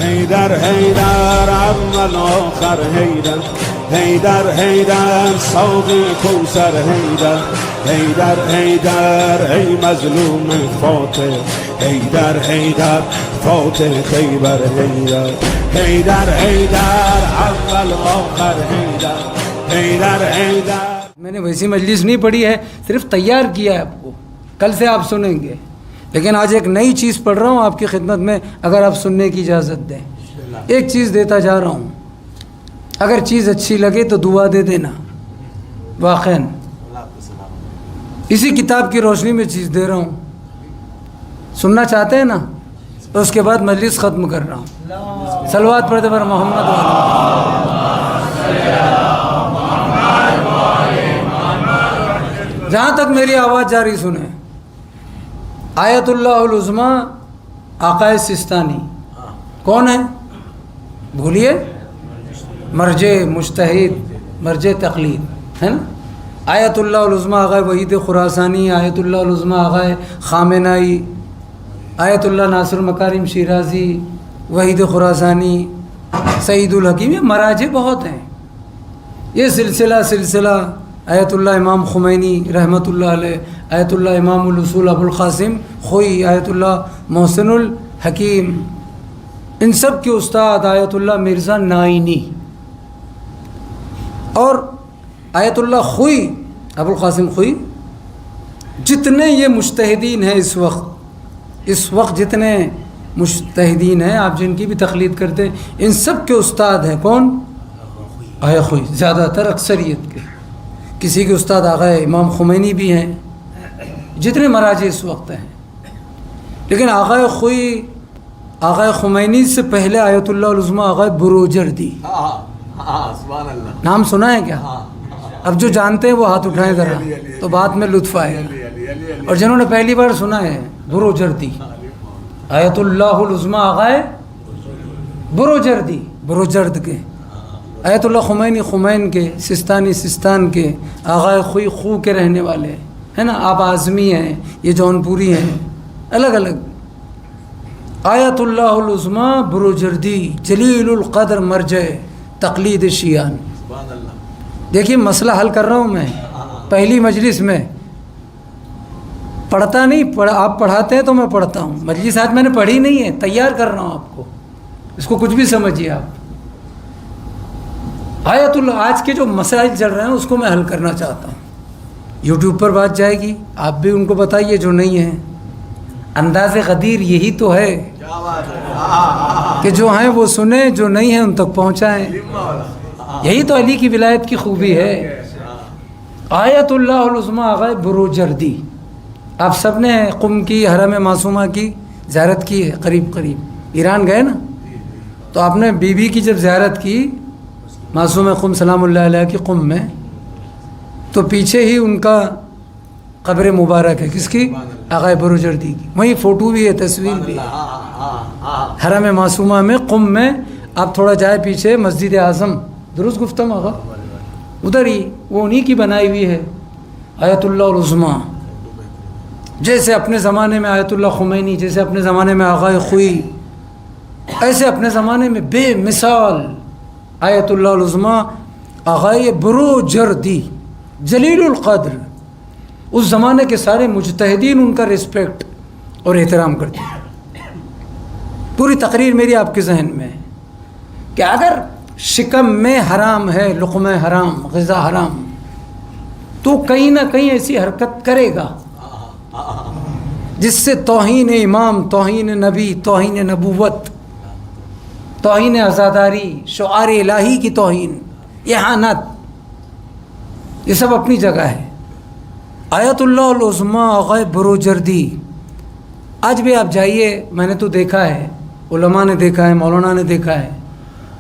حیدر حیدر اول آخر حیدر حیدر حیدر ساقی کوثر حیدر حیدر حیدر ای مظلوم فاتح حیدر حیدر فاتح خیبر حیدر حیدر حیدر اول آخر حیدر حیدر حیدر. میں نے ویسی مجلس نہیں پڑھی ہے، صرف تیار کیا ہے آپ کو، کل سے آپ سنیں گے. لیکن آج ایک نئی چیز پڑھ رہا ہوں آپ کی خدمت میں، اگر آپ سننے کی اجازت دیں. ایک چیز دیتا جا رہا ہوں، اگر چیز اچھی لگے تو دعا دے دینا. واقعاً اسی کتاب کی روشنی میں چیز دے رہا ہوں، سننا چاہتے ہیں نا؟ تو اس کے بعد مجلس ختم کر رہا ہوں. صلوات پڑھتے پر محمد جہاں تک میری آواز جاری سنیں. آیت اللہ العظمیٰ آقا سستانی کون ہے؟ بھولیے، مرجع مجتہد، مرجع تقلید ہے نا. آیت اللہ العظمیٰ آقا وحید خراسانی، آیت اللہ العظمیٰ آقا خامنائی، آیت اللہ ناصر مکارم شیرازی، وحید خراسانی، سعید الحکیم. یہ مراجع بہت ہیں. یہ سلسلہ آیت اللہ امام خمینی رحمۃ اللہ علیہ، آیت اللہ امام الاصول ابو القاسم خوئی، آیت اللہ محسن الحکیم، ان سب کے استاد آیت اللہ مرزا نائینی اور آیت اللہ خوئی ابو القاسم خوئی. جتنے یہ مجتہدین ہیں اس وقت جتنے مجتہدین ہیں آپ جن کی بھی تقلید کرتے ہیں، ان سب کے استاد ہیں کون؟ آیا خوئی. زیادہ تر اکثریت کے، کسی کے استاد آقا امام خمینی بھی ہیں، جتنے مراجع اس وقت ہیں. لیکن آقا خوئی، آقا خمینی سے پہلے آیت اللہ العظمیٰ آقا بروجردی، سبحان اللہ، نام سنا ہے کیا؟ اب جو جانتے ہیں وہ ہاتھ اٹھائیں ذرا تو بات میں لطف آئے گا. اور جنہوں نے پہلی بار سنا ہے بروجردی، آیت اللہ العظمیٰ آقا بروجردی، بروجرد کے، آیت اللہ خمینی خمین کے، سستانی سستان کے، آقا خوئی خو کے رہنے والے ہیں نا. آپ اعظمی ہیں، یہ جونپوری ہیں، الگ الگ. آیت اللہ العظمیٰ بروجردی جلیل القدر مرجع تقلید شیعان. دیکھیے مسئلہ حل کر رہا ہوں میں پہلی مجلس میں، پڑھتا نہیں، آپ پڑھاتے ہیں تو میں پڑھتا ہوں. مجلس آج میں نے پڑھی نہیں ہے، تیار کر رہا ہوں آپ کو، اس کو کچھ بھی سمجھیے آپ. آیت اللہ آج کے جو مسائل چل رہے ہیں اس کو میں حل کرنا چاہتا ہوں. یوٹیوب پر بات جائے گی، آپ بھی ان کو بتائیے جو نہیں ہیں. انداز غدیر یہی تو ہے کہ جو ہیں وہ سنیں، جو نہیں ہیں ان تک پہنچائیں. یہی تو علی کی ولایت کی خوبی ہے. آیت اللہ العظمیٰ آقا بروجردی. آپ سب نے قم کی حرم معصومہ کی زیارت کی ہے، قریب ایران گئے نا، تو آپ نے بی بی کی جب زیارت کی معصوم قم سلام اللہ علیہ کی قم میں، تو پیچھے ہی ان کا قبر مبارک ہے. کس کی؟ آقا بروجردی کی. وہیں فوٹو بھی ہے، تصویر بھی ہے. حرم معصومہ میں قم میں آپ تھوڑا جائے پیچھے، مسجد اعظم، درست گفتم آقا، ادھر ہی وہ انہی کی بنائی ہوئی ہے آیت اللہ العظمیٰ. جیسے اپنے زمانے میں آیت اللہ خمینی، جیسے اپنے زمانے میں آقا خوئی، ایسے اپنے زمانے میں بے مثال آیت اللہ العظمیٰ آقا بروجردی جلیل القدر. اس زمانے کے سارے مجتہدین ان کا رسپیکٹ اور احترام کرتے ہیں. پوری تقریر میری آپ کے ذہن میں ہے کہ اگر شکم میں حرام ہے، لقمہ حرام، غذا حرام، تو کہیں نہ کہیں ایسی حرکت کرے گا جس سے توہین امام، توہین نبی، توہین نبوت، توہین عزاداری، شعار الہی کی توہین، اہانت، یہ سب اپنی جگہ ہے. آیت اللہ العظمیٰ آقا بروجردی. آج بھی آپ جائیے، میں نے تو دیکھا ہے، علماء نے دیکھا ہے، مولانا نے دیکھا ہے،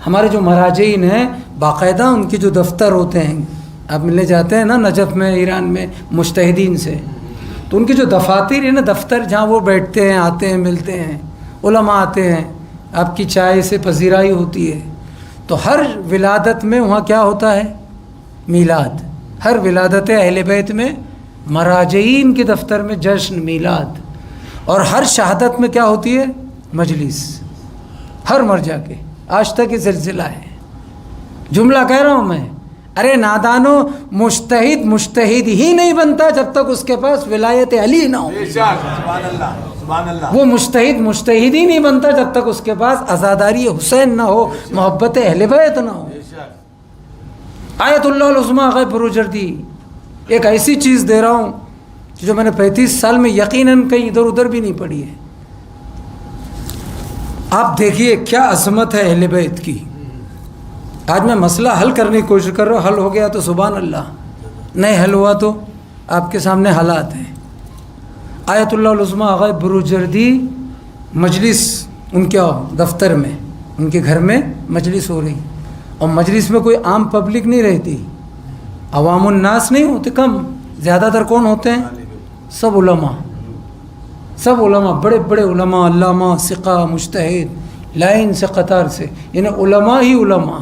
ہمارے جو مراجعین ہیں باقاعدہ ان کے جو دفتر ہوتے ہیں، آپ ملنے جاتے ہیں نا نجف میں، ایران میں مجتہدین سے، تو ان کے جو دفاتر ہیں نا، دفتر جہاں وہ بیٹھتے ہیں، آتے ہیں، ملتے ہیں، علماء آتے ہیں، آپ کی چائے سے پذیرائی ہوتی ہے. تو ہر ولادت میں وہاں کیا ہوتا ہے؟ میلاد. ہر ولادت اہل بیت میں مراجعین کے دفتر میں جشن، میلاد. اور ہر شہادت میں کیا ہوتی ہے؟ مجلس. ہر مرجع کے آج تک یہ سلسلہ ہے. جملہ کہہ رہا ہوں میں، ارے نادانو، مجتہد مجتہد ہی نہیں بنتا جب تک اس کے پاس ولایت علی نہ ہو. سبحان اللہ سبحان اللہ. وہ مجتہد مجتہد ہی نہیں بنتا جب تک اس کے پاس عزاداری حسین نہ ہو، محبت اہل بیت نہ ہو. آیت اللہ العظمیٰ آغا بروجردی ایک ایسی چیز دے رہا ہوں جو میں نے 35 سال میں یقیناً کہیں ادھر ادھر بھی نہیں پڑھی ہے. آپ دیکھیے کیا عظمت ہے اہل بیت کی. آج میں مسئلہ حل کرنے کی کوشش کر رہا ہوں، حل ہو گیا تو سبحان اللہ، نہیں حل ہوا تو آپ کے سامنے حالات ہیں. آیت اللہ العظمیٰ آغا بروجردی مجلس ان کے دفتر میں، ان کے گھر میں مجلس ہو رہی، اور مجلس میں کوئی عام پبلک نہیں رہتی، عوام الناس نہیں ہوتے، کم. زیادہ تر کون ہوتے ہیں؟ سب علماء، سب علماء، بڑے بڑے علماء، علامہ، ثقہ، مجتہد، لائن سے قطار سے، یعنی علماء ہی علماء.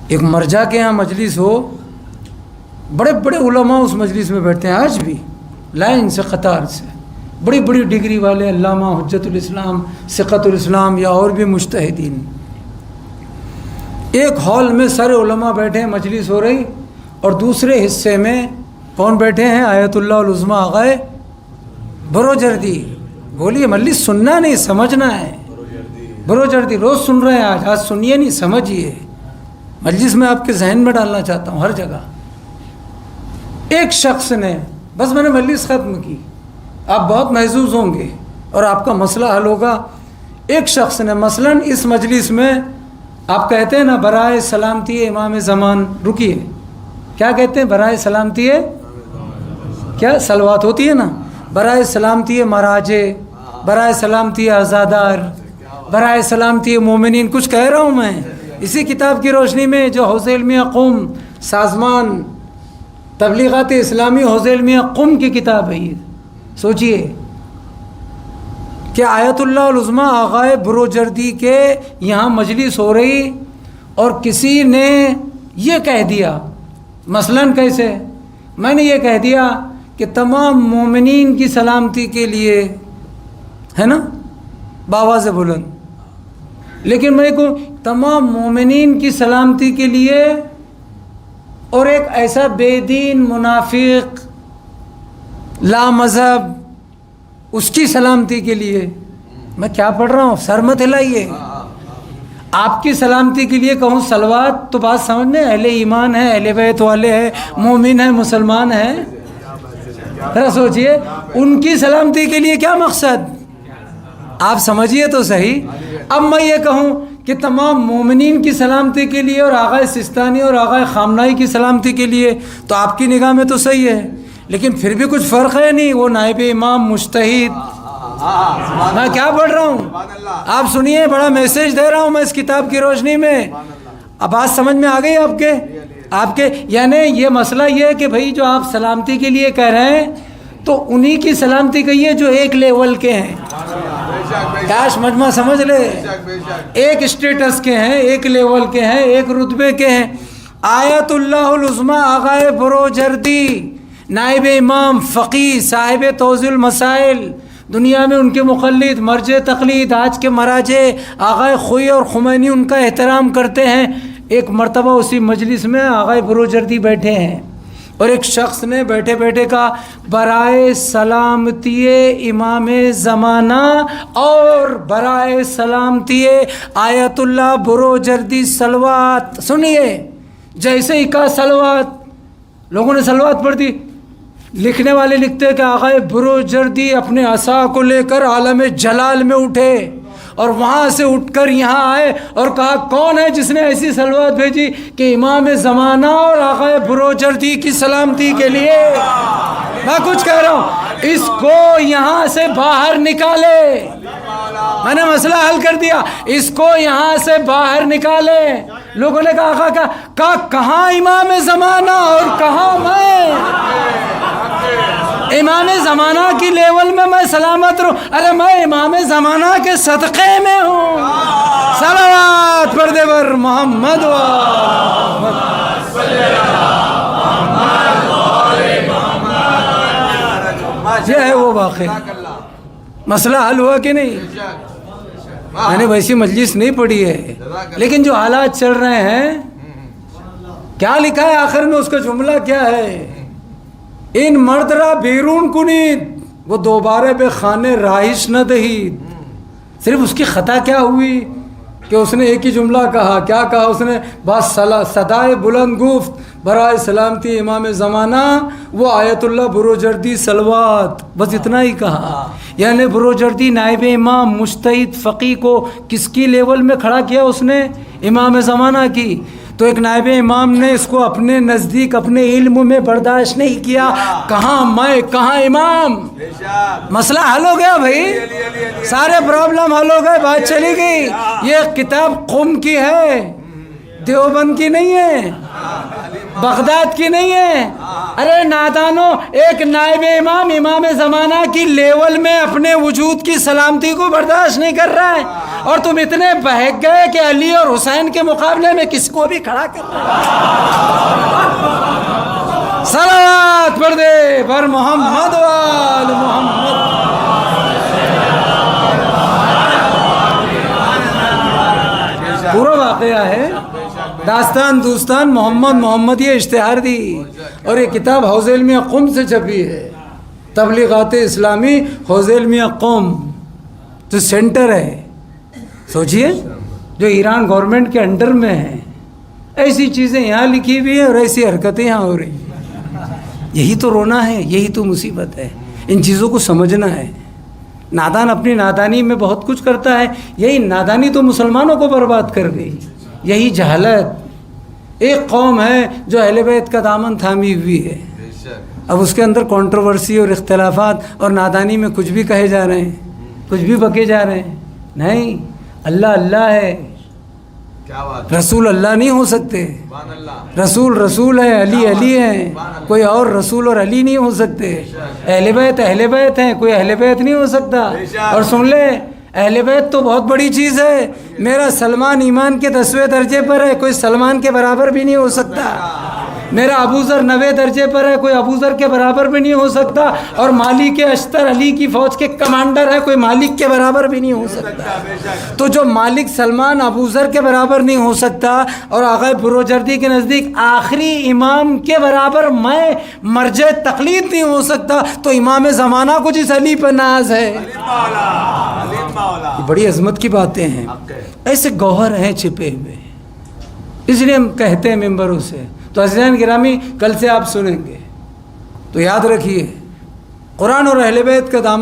ایک مرجع کے یہاں مجلس ہو، بڑے بڑے علماء اس مجلس میں بیٹھتے ہیں آج بھی، لائن سے قطار سے، بڑی بڑی ڈگری والے علامہ، حجت الاسلام، ثقۃ الاسلام یا اور بھی مجتہدین. ایک ہال میں سارے علماء بیٹھے ہیں، مجلس ہو رہی، اور دوسرے حصے میں کون بیٹھے ہیں؟ آیت اللہ العظمیٰ آغا بروجردی. بولیے مجلس سننا نہیں سمجھنا ہے. بروجردی روز سن رہے ہیں، آج سنیے نہیں سمجھیے. مجلس میں آپ کے ذہن میں ڈالنا چاہتا ہوں ہر جگہ. ایک شخص نے، بس میں نے مجلس ختم کی، آپ بہت محظوظ ہوں گے اور آپ کا مسئلہ حل ہوگا. ایک شخص نے مثلاً اس مجلس میں، آپ کہتے ہیں نا برائے سلامتی امام زمان، رکیے، کیا کہتے ہیں؟ برائے سلامتی کیا صلوات ہوتی ہے نا، برائے سلامتی مراجے، برائے سلامتی آزادار، برائے سلامتی مومنین. کچھ کہہ رہا ہوں میں اسی کتاب کی روشنی میں جو حوزہ علمیہ قم، سازمان تبلیغات اسلامی حوزہ علمیہ قم کی کتاب ہے. یہ سوچئے کہ آیت اللہ العظمیٰ آغا بروجردی کے یہاں مجلس ہو رہی، اور کسی نے یہ کہہ دیا، مثلاً کیسے؟ میں نے یہ کہہ دیا کہ تمام مومنین کی سلامتی کے لیے، ہے نا، بآواز بلند، لیکن میں کہوں تمام مومنین کی سلامتی کے لیے، اور ایک ایسا بے دین منافق لا مذہب اس کی سلامتی کے لیے. میں کیا پڑھ رہا ہوں؟ سر مت ہلائیے. آپ کی سلامتی کے لیے کہوں صلوات، تو بات سمجھنے، اہل ایمان ہے، اہل بیت والے ہیں، مومن ہیں، مسلمان ہیں. ذرا سوچئے ان کی سلامتی کے لیے کیا مقصد، آپ سمجھیے تو صحیح. اب میں یہ کہوں کہ تمام مومنین کی سلامتی کے لیے اور آغا سستانی اور آغا خامنائی کی سلامتی کے لیے، تو آپ کی نگاہ میں تو صحیح ہے، لیکن پھر بھی کچھ فرق ہے نہیں. وہ نائب امام مجتہد، میں کیا پڑھ رہا ہوں آپ سنیے، بڑا میسیج دے رہا ہوں میں اس کتاب کی روشنی میں. اب بات سمجھ میں آ گئی آپ کے یعنی یہ مسئلہ یہ ہے کہ بھائی جو آپ سلامتی کے لیے کہہ رہے ہیں تو انہی کی سلامتی کہیے جو ایک لیول کے ہیں. کاش مجمع سمجھ لے، ایک اسٹیٹس کے ہیں، ایک لیول کے ہیں، ایک رتبے کے ہیں. آیت اللہ العظمیٰ آغا بروجردی، نائب امام، فقیہ، صاحب توضیح المسائل، دنیا میں ان کے مقلد، مرجع تقلید، آج کے مراجع آغا خوئی اور خمینی ان کا احترام کرتے ہیں. ایک مرتبہ اسی مجلس میں آغا بروجردی بیٹھے ہیں، اور ایک شخص نے بیٹھے بیٹھے کہا برائے سلامتی امام زمانہ اور برائے سلامتی آیت اللہ بروجردی صلوات. سنیے، جیسے ہی کہا صلوات، لوگوں نے صلوات پڑھ دی. لکھنے والے لکھتے کہ آغا بروجردی اپنے عصا کو لے کر عالم جلال میں اٹھے، اور وہاں سے اٹھ کر یہاں آئے اور کہا کون ہے جس نے ایسی صلوات بھیجی کہ امام زمانہ اور آغا بروجردی کی سلامتی کے لیے. میں کچھ کہہ رہا ہوں، اس کو یہاں سے باہر نکالے. میں نے مسئلہ حل کر دیا، اس کو یہاں سے باہر نکالے. لوگوں نے کہا آقا کا کہاں امام زمانہ اور کہاں میں؟ امام زمانہ کی لیول میں میں سلامت رہوں؟ ارے میں امام زمانہ کے صدقے میں ہوں. صلوات پڑھ دے بر محمد یہ ہے وہ واقعہ. مسئلہ حل ہوا کہ نہیں؟ میں نے ویسی مجلس نہیں پڑھی ہے، لیکن جو حالات چل رہے ہیں، کیا لکھا ہے آخر میں، اس کا جملہ کیا ہے؟ ان مرد را بیرون کنید وہ دوبارہ بے خانے رہائش نہ دہید۔ صرف اس کی خطا کیا ہوئی کہ اس نے ایک ہی جملہ کہا، کیا کہا اس نے؟ بس صدائے بلند گفت برائے سلامتی امام زمانہ وہ آیت اللہ بروجردی صلوات، بس اتنا ہی کہا۔ یعنی بروجردی نائب امام مجتہد فقی کو کس کی لیول میں کھڑا کیا اس نے؟ امام زمانہ کی۔ تو ایک نائب امام نے اس کو اپنے نزدیک اپنے علم میں برداشت نہیں کیا، کہاں میں کہاں امام، مسئلہ حل ہو گیا بھائی، سارے پرابلم حل ہو گئے، بات چلی گئی۔ یہ کتاب قم کی ہے، دیوبند کی نہیں ہے، بغداد کی نہیں ہے۔ ارے نادانو، ایک نائب امام امام زمانہ کی لیول میں اپنے وجود کی سلامتی کو برداشت نہیں کر رہا ہے، اور تم اتنے بہک گئے کہ علی اور حسین کے مقابلے میں کس کو بھی کھڑا کر رہے ہیں۔ صلوات پڑھ دے پر محمد وآل محمد۔ پورا واقعہ ہے، داستان دوستان محمد یہ اشتہار دی، اور یہ کتاب حوض علمیہ قم سے چھپی ہے، تبلیغات اسلامی حوض علمیہ قم جو سینٹر ہے، سوچئے جو ایران گورنمنٹ کے انڈر میں ہے، ایسی چیزیں یہاں لکھی ہوئی ہیں اور ایسی حرکتیں یہاں ہو رہی ہیں۔ یہی تو رونا ہے، یہی تو مصیبت ہے، ان چیزوں کو سمجھنا ہے۔ نادان اپنی نادانی میں بہت کچھ کرتا ہے، یہی نادانی تو مسلمانوں کو برباد کر گئی، یہی جہالت۔ ایک قوم ہے جو اہل بیت کا دامن تھامی ہوئی ہے، اب اس کے اندر کنٹروورسی اور اختلافات اور نادانی میں کچھ بھی کہے جا رہے ہیں، کچھ بھی بکے جا رہے ہیں۔ نہیں، اللہ اللہ ہے، رسول اللہ نہیں ہو سکتے، رسول رسول ہے، علی علی ہے، کوئی اور رسول اور علی نہیں ہو سکتے۔ اہل بیت ہیں، کوئی اہل بیت نہیں ہو سکتا۔ اور سن لے، اہل بیت تو بہت بڑی چیز ہے، میرا سلمان ایمان کے 10ویں درجے پر ہے، کوئی سلمان کے برابر بھی نہیں ہو سکتا۔ میرا ابوذر 90 درجے پر ہے، کوئی ابوذر کے برابر بھی نہیں ہو سکتا۔ اور مالک اشتر علی کی فوج کے کمانڈر ہے، کوئی مالک کے برابر بھی نہیں ہو سکتا۔ تو جو مالک سلمان ابوذر کے برابر نہیں ہو سکتا، اور آقا بروجردی کے نزدیک آخری امام کے برابر میں مرجع تقلید نہیں ہو سکتا، تو امام زمانہ کو جس علی پہ ناز ہے، یہ بڑی عظمت کی باتیں ہیں، ایسے گوہر ہیں چھپے ہوئے، اس لیے ہم کہتے ہیں ممبروں سے۔ تو عزیزان گرامی، کل سے آپ سنیں گے تو یاد رکھیے، قرآن اور اہل بیت کا دامن